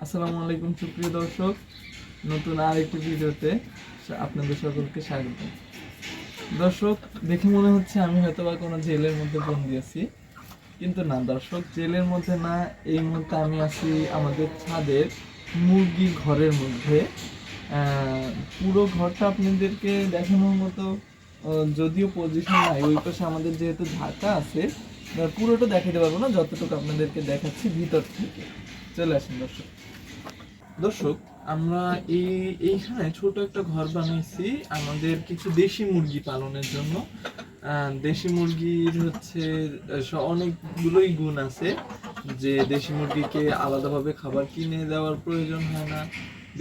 আসসালামু আলাইকুম সুপ্রিয় দর্শক, নতুন আরেকটি ভিডিওতে আপনাদের সকলকে স্বাগত। দর্শক, দেখে মনে হচ্ছে আমি হয়তোবা কোনো জেলের মধ্যে বন্দি আছি, কিন্তু না দর্শক, জেলের মধ্যে না। এই মুহূর্তে আমি আছি আমাদের ছাদের মুরগির ঘরের মধ্যে। পুরো ঘরটা আপনাদেরকে দেখানোর মতো যদিও পজিশন নাই, ওই পাশে আমাদের যেহেতু ঢাকা আছে, পুরোটা দেখাতে পারবো না, যতটুকু আপনাদেরকে দেখাচ্ছি ভিতর থেকে। চলে আসেন দর্শক। দর্শক, আমরা এইখানে ছোট একটা ঘর বানাইছি আমাদের কিছু দেশি মুরগি পালনের জন্য। দেশি মুরগির হচ্ছে অনেকগুলোই গুণ আছে, যে দেশি মুরগিকে আলাদাভাবে খাবার কিনে দেওয়ার প্রয়োজন হয় না।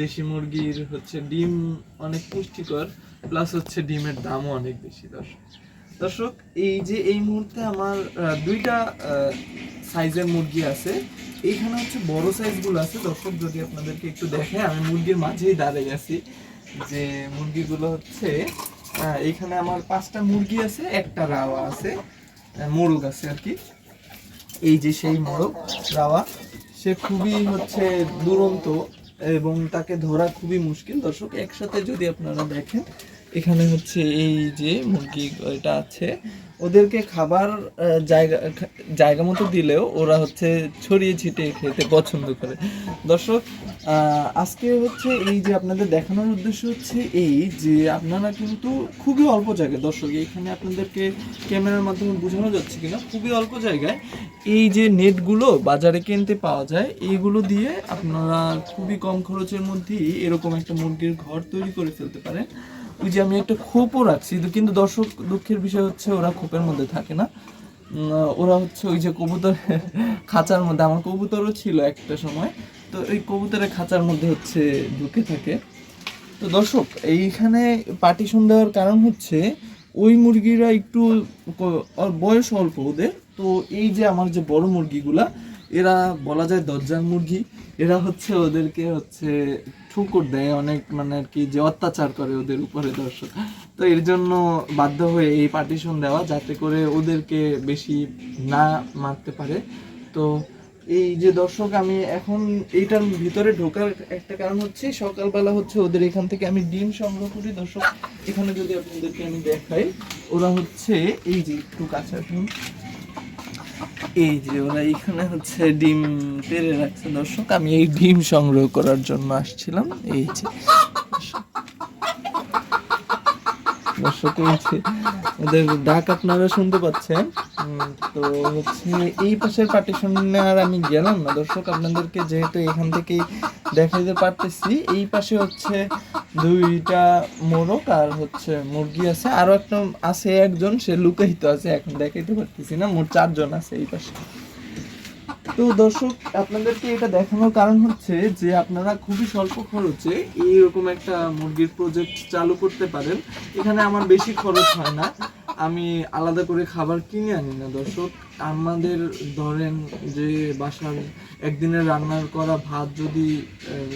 দেশি মুরগির হচ্ছে ডিম অনেক পুষ্টিকর, প্লাস হচ্ছে ডিমের দামও অনেক বেশি। দর্শক, এই মুহূর্তে আমার দুইটা সাইজের মুরগি আছে। এইখানে হচ্ছে বড় সাইজগুলো আছে। দর্শক, যদি আপনাদেরকে একটু দেখে, আমি মুরগির মাঝেই দাঁড়িয়ে আছি। যে মুরগিগুলো হচ্ছে এইখানে আমার 5টা মুরগি আছে, একটা রাওয়া আছে, মোরগ আছে আর কি। এই যে সেই মোরগ রাওয়া, সে খুবই হচ্ছে দুরন্ত এবং তাকে ধরা খুবই মুশকিল। দর্শক, একসাথে যদি আপনারা দেখেন, এখানে হচ্ছে এই যে মুরগি এটা আছে, ওদেরকে খাবার জায়গা মতো দিলেও ওরা হচ্ছে ছড়িয়ে ছিটিয়ে খেতে পছন্দ করে। দর্শক, আজকে হচ্ছে এই যে আপনাদের দেখানোর উদ্দেশ্য হচ্ছে এই যে আপনারা কিন্তু খুবই অল্প জায়গায়, দর্শক এখানে আপনাদেরকে ক্যামেরার মাধ্যমে বোঝানো যাচ্ছে কিনা, খুবই অল্প জায়গায় এই যে নেটগুলো বাজারে কিনতে পাওয়া যায়, এইগুলো দিয়ে আপনারা খুবই কম খরচের মধ্যেই এরকম একটা মুরগির ঘর তৈরি করে ফেলতে পারেন। ওই যে আমি একটা খোপও রাখছি, কিন্তু দর্শক দুঃখের বিষয় হচ্ছে ওরা খোপের মধ্যে থাকে না। ওরা হচ্ছে ওই যে কবুতর খাঁচার মধ্যে, আমার কবুতরও ছিল একটা সময়, তো এই কবুতরের খাঁচার মধ্যে হচ্ছে ঢুকে থাকে। তো দর্শক, এইখানে পার্টিশন দেওয়ার কারণ হচ্ছে ওই মুরগিরা একটু বয়স অল্প ওদের। তো এই যে আমার যে বড় মুরগিগুলা, এরা বলা যায় দরজার মুরগি। এরা হচ্ছে ওদেরকে হচ্ছে ঠুকুর দেয় অনেক, মানে আর কি, যে অত্যাচার করে ওদের উপরে। দর্শক, তো এর জন্য বাধ্য হয়ে এই পার্টিশন দেওয়া, যাতে করে ওদেরকে বেশি না মারতে পারে। তো এই যে দর্শক, আমি এখন এইটার ভিতরে ঢোকার একটা কারণ হচ্ছে সকালবেলা হচ্ছে ওদের এখান থেকে আমি ডিম সংগ্রহ করি। দর্শক, এখানে যদি আপনাদেরকে আমি দেখাই, ওরা হচ্ছে এই যে একটু কাছে, এই যে ওরা এখানে হচ্ছে ডিম পেড়ে রাখছে। দর্শক, আমি এই ডিম সংগ্রহ করার জন্য আসছিলাম। এই যে দর্শক, ওদের ডাক আপনারা শুনতে পাচ্ছেন। তো হচ্ছে এই পাশের পার্টিশনে আর আমি গেলাম না দর্শক, আপনাদেরকে যেহেতু এখান থেকেই দেখাইতে পারতেছি। এই পাশে হচ্ছে 2টা মোরগ আর হচ্ছে মুরগি আছে, আরো একটা আছে, একজন সে লুকায়িত আছে, এখন দেখাইতে পারতেছি না। মোট 4জন আছে এই পাশে। তো দর্শক, আপনাদেরকে এটা দেখানোর কারণ হচ্ছে যে আপনারা খুবই স্বল্প খরচে এইরকম একটা মুরগির প্রজেক্ট চালু করতে পারেন। এখানে আমার বেশি খরচ হয় না, আমি আলাদা করে খাবার কিনে আনি না। দর্শক, আমাদের ধরেন যে বাসার একদিনের রান্নার করা ভাত যদি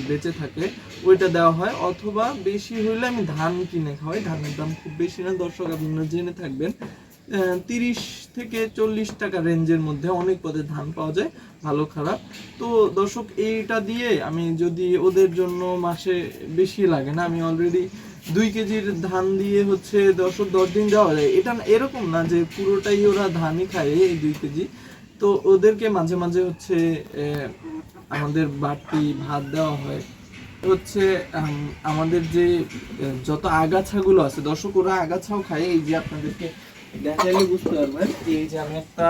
বেঁচে থাকে, ওইটা দেওয়া হয়, অথবা বেশি হইলে আমি ধান কিনে খাওয়াই। ধানের দাম খুব বেশি না দর্শক, আপনারা জেনে থাকবেন। 30 থেকে 40 টাকা রেঞ্জের মধ্যে অনেক পদের ধান পাওয়া যায়, ভালো খারাপ। তো দর্শক, এইটা দিয়ে আমি যদি ওদের জন্য মাসে বেশি লাগে না, আমি অলরেডি 2 কেজির ধান দিয়ে হচ্ছে 10 দিন দেওয়া যায়। এটা এরকম না যে পুরোটাই ওরা ধানই খায় এই 2 কেজি। তো ওদেরকে মাঝে মাঝে হচ্ছে আমাদের বাড়তি ভাত দেওয়া হয়। হচ্ছে আমাদের যে যত আগাছাগুলো আছে দর্শক, ওরা আগাছাও খায়। এই যে আপনাদেরকে দেখাইলে বুঝতে পারবেন, এই যে আমি একটা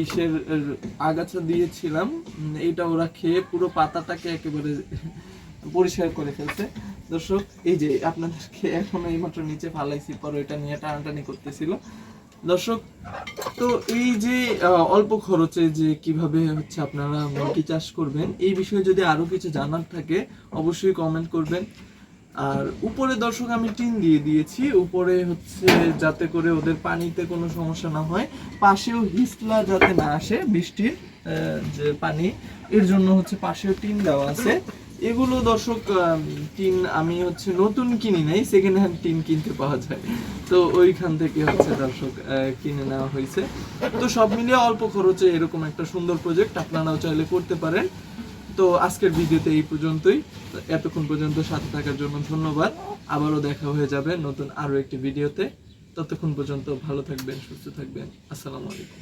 ইসের আগাছা দিয়েছিলাম, এইটা ওরা খেয়ে পুরো পাতাটাকে একেবারে পরিষ্কার করে ফেলছে। দর্শক, এই যে আপনাদেরকে এখন এইমাত্র নিচে ফালাইছি, পর ওইটা নিয়ে টানাটানি করতেছিল। দর্শক, তো এই যে অল্প খরচে যে কিভাবে হচ্ছে আপনারা মুরগি চাষ করবেন, এই বিষয়ে যদি আরো কিছু জানার থাকে অবশ্যই কমেন্ট করবেন। আর উপরে দর্শক আমি টিন দিয়ে দিয়েছি, উপরে হচ্ছে যাতে করে ওদের পানিতে কোনো সমস্যা না হয়, পাশেও হিসলা যাতে না আসে বৃষ্টির যে পানি, এর জন্য হচ্ছে পাশেও টিন দেওয়া আছে। এগুলো দর্শক টিন আমি হচ্ছে নতুন কিনি নাই, সেকেন্ড হ্যান্ড টিন কিনতে পাওয়া যায়, তো ওইখান থেকে হচ্ছে দর্শক কিনে নেওয়া হয়েছে। তো সব মিলিয়ে অল্প খরচে এরকম একটা সুন্দর প্রজেক্ট আপনারাও চাইলে করতে পারেন। তো আজকের ভিডিওতে এই পর্যন্তই। তো এতক্ষণ পর্যন্ত সাথে থাকার জন্য ধন্যবাদ। আবারও দেখা হয়ে যাবে নতুন আরো একটি ভিডিওতে। ততক্ষণ পর্যন্ত ভালো থাকবেন, সুস্থ থাকবেন। আসসালামু আলাইকুম।